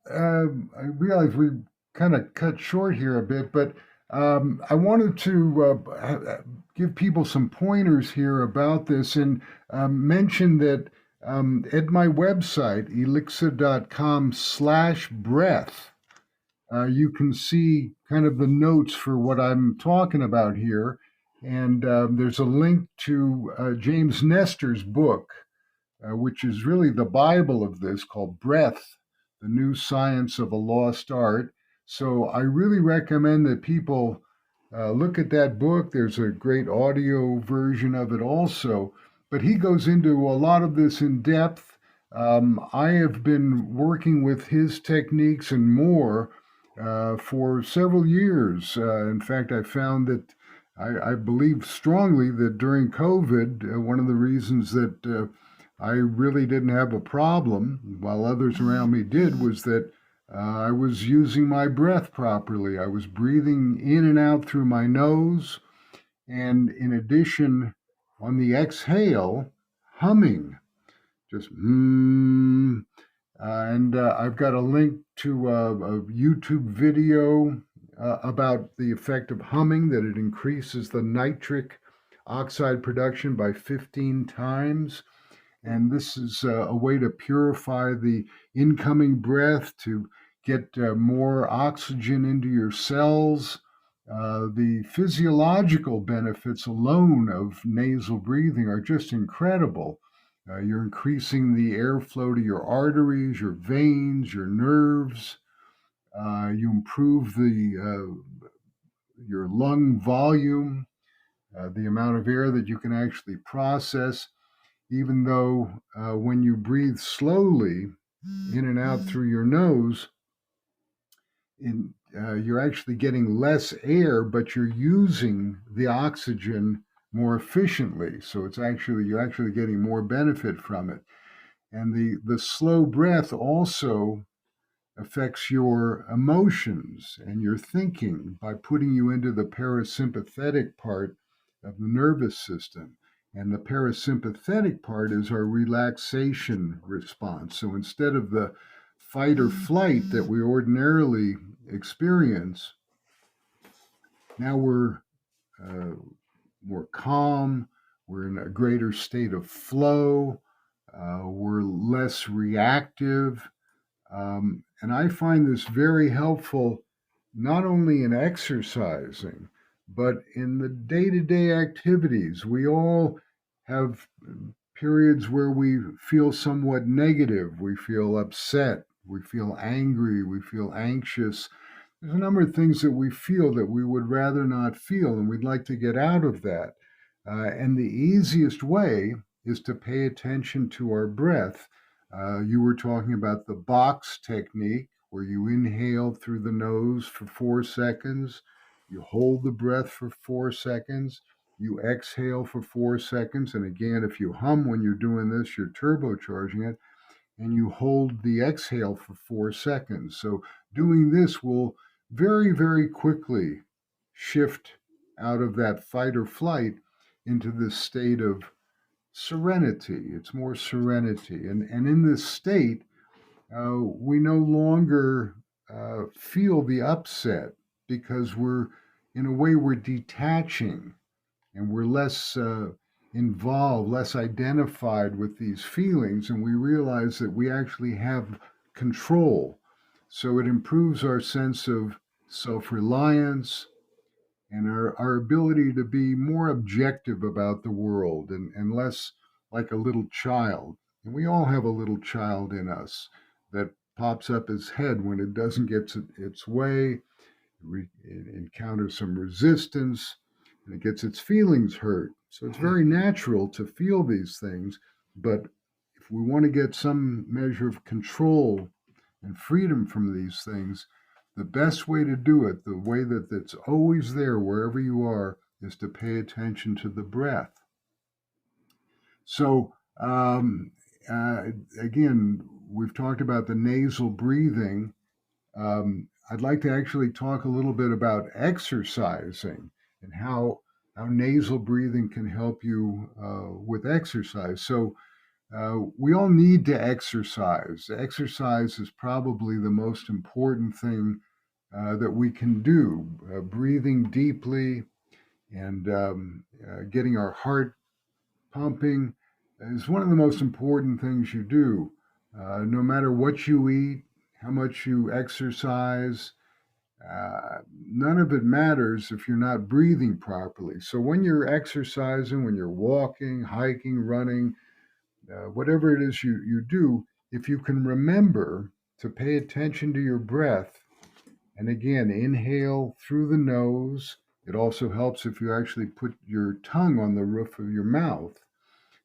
I realize we kind of cut short here a bit, but I wanted to give people some pointers here about this and mention that at my website, elixir.com/breath, you can see kind of the notes for what I'm talking about here. And there's a link to James Nestor's book, which is really the Bible of this, called Breath, The New Science of a Lost Art. So I really recommend that people look at that book. There's a great audio version of it also, but he goes into a lot of this in depth. I have been working with his techniques and more for several years. In fact, I found that I believe strongly that during COVID, one of the reasons that I really didn't have a problem, while others around me did, was that I was using my breath properly. I was breathing in and out through my nose, and in addition, on the exhale, humming, just and I've got a link to a YouTube video about the effect of humming, that it increases the nitric oxide production by 15 times. And this is a way to purify the incoming breath, to get more oxygen into your cells. The physiological benefits alone of nasal breathing are just incredible. You're increasing the airflow to your arteries, your veins, your nerves. You improve your lung volume, the amount of air that you can actually process, even though when you breathe slowly in and out through your nose, you're actually getting less air, but you're using the oxygen more efficiently. So you're actually getting more benefit from it. And the slow breath also affects your emotions and your thinking by putting you into the parasympathetic part of the nervous system. And the parasympathetic part is our relaxation response. So instead of the fight or flight that we ordinarily experience, now we're uh, more calm, we're in a greater state of flow, we're less reactive. And I find this very helpful not only in exercising, but in the day to day activities. We all have periods where we feel somewhat negative, we feel upset, we feel angry, we feel anxious. There's a number of things that we feel that we would rather not feel, and we'd like to get out of that. And the easiest way is to pay attention to our breath. You were talking about the box technique, where you inhale through the nose for 4 seconds, you hold the breath for 4 seconds, you exhale for 4 seconds. And again, if you hum when you're doing this, you're turbocharging it, and you hold the exhale for 4 seconds. So doing this will very, very quickly shift out of that fight or flight into this state of serenity. It's more serenity. And in this state, we no longer feel the upset, because in a way, we're detaching, and we're less involved, less identified with these feelings, and we realize that we actually have control. So it improves our sense of self reliance and our ability to be more objective about the world, and less like a little child. And we all have a little child in us that pops up its head when it doesn't get its way, it encounters some resistance, and it gets its feelings hurt. So it's very natural to feel these things. But if we want to get some measure of control and freedom from these things, the best way to do it, the way that it's always there wherever you are, is to pay attention to the breath. So, again, we've talked about the nasal breathing. I'd like to actually talk a little bit about exercising and how nasal breathing can help you with exercise. So, We all need to exercise. Exercise is probably the most important thing that we can do. Breathing deeply and getting our heart pumping is one of the most important things you do. No matter what you eat, how much you exercise, none of it matters if you're not breathing properly. So when you're exercising, when you're walking, hiking, running, whatever it is you do, if you can remember to pay attention to your breath, and again, inhale through the nose. It also helps if you actually put your tongue on the roof of your mouth.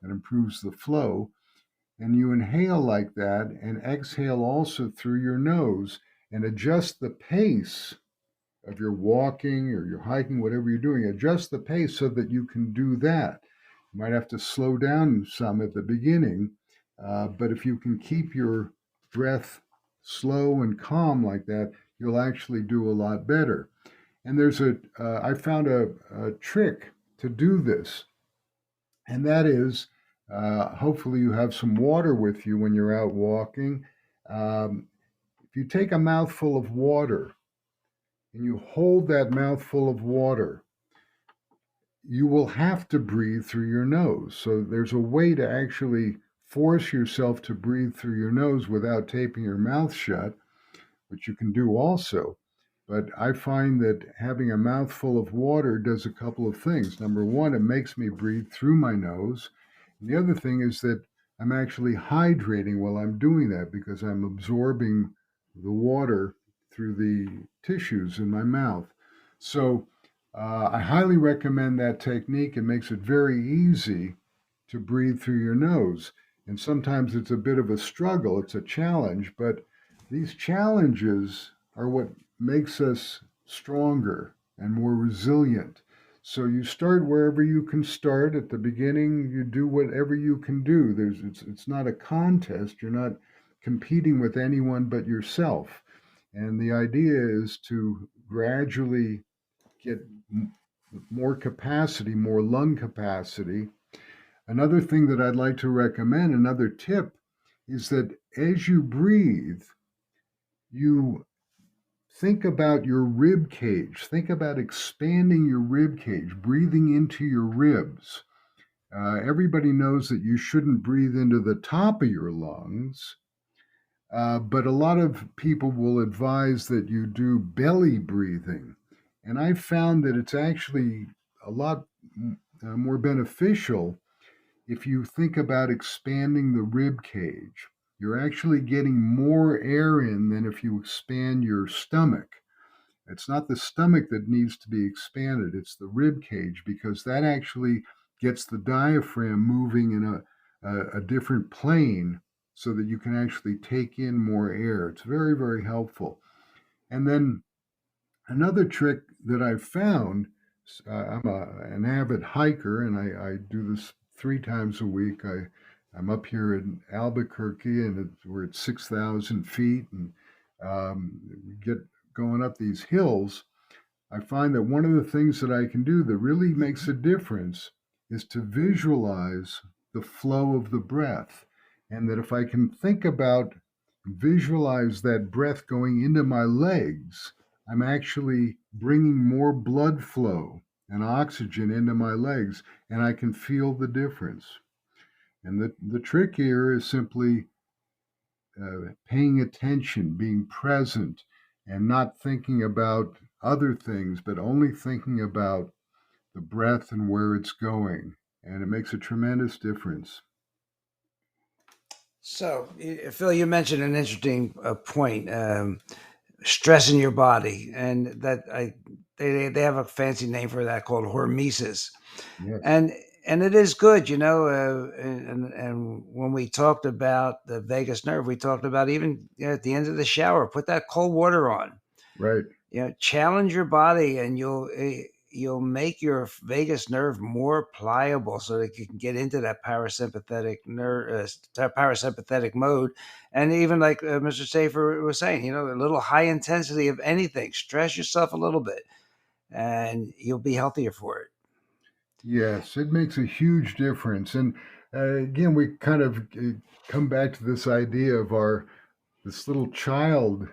It improves the flow. And you inhale like that and exhale also through your nose and adjust the pace of your walking or your hiking, whatever you're doing. Adjust the pace so that you can do that. You might have to slow down some at the beginning, but if you can keep your breath slow and calm like that, you'll actually do a lot better. And I found a trick to do this, and that is hopefully you have some water with you when you're out walking. Um, if you take a mouthful of water and you hold that mouthful of water, you will have to breathe through your nose. So there's a way to actually force yourself to breathe through your nose without taping your mouth shut, which you can do also. But I find that having a mouthful of water does a couple of things. Number one, it makes me breathe through my nose. And the other thing is that I'm actually hydrating while I'm doing that because I'm absorbing the water through the tissues in my mouth. So I highly recommend that technique. It makes it very easy to breathe through your nose. And sometimes it's a bit of a struggle, it's a challenge, but these challenges are what makes us stronger and more resilient. So you start wherever you can start. At the beginning, you do whatever you can do. It's not a contest. You're not competing with anyone but yourself. And the idea is to gradually get more capacity, more lung capacity. Another thing that I'd like to recommend, another tip, is that as you breathe, you think about your rib cage. Think about expanding your rib cage, breathing into your ribs. Everybody knows that you shouldn't breathe into the top of your lungs, but a lot of people will advise that you do belly breathing. And I've found that it's actually a lot more beneficial if you think about expanding the rib cage. You're actually getting more air in than if you expand your stomach. It's not the stomach that needs to be expanded, it's the rib cage because that actually gets the diaphragm moving in a different plane so that you can actually take in more air. It's very, very helpful. And then another trick that I've found, an avid hiker and I do this 3 times a week. I'm up here in Albuquerque and we're at 6,000 feet and we get going up these hills. I find that one of the things that I can do that really makes a difference is to visualize the flow of the breath. And that if I can think about, visualize that breath going into my legs, I'm actually bringing more blood flow and oxygen into my legs, and I can feel the difference. And the trick here is simply paying attention, being present, and not thinking about other things, but only thinking about the breath and where it's going. And it makes a tremendous difference. So, Phil, you mentioned an interesting point, stressing your body, and they have a fancy name for that called hormesis, Yes, and it is good, and when we talked about the vagus nerve, we talked about even at the end of the shower, put that cold water on. right. Challenge your body, and you'll make your vagus nerve more pliable so that you can get into that parasympathetic mode. And even like Mr. Safer was saying, a little high intensity of anything, stress yourself a little bit and you'll be healthier for it. Yes, it makes a huge difference. And Again, we kind of come back to this idea of our this little child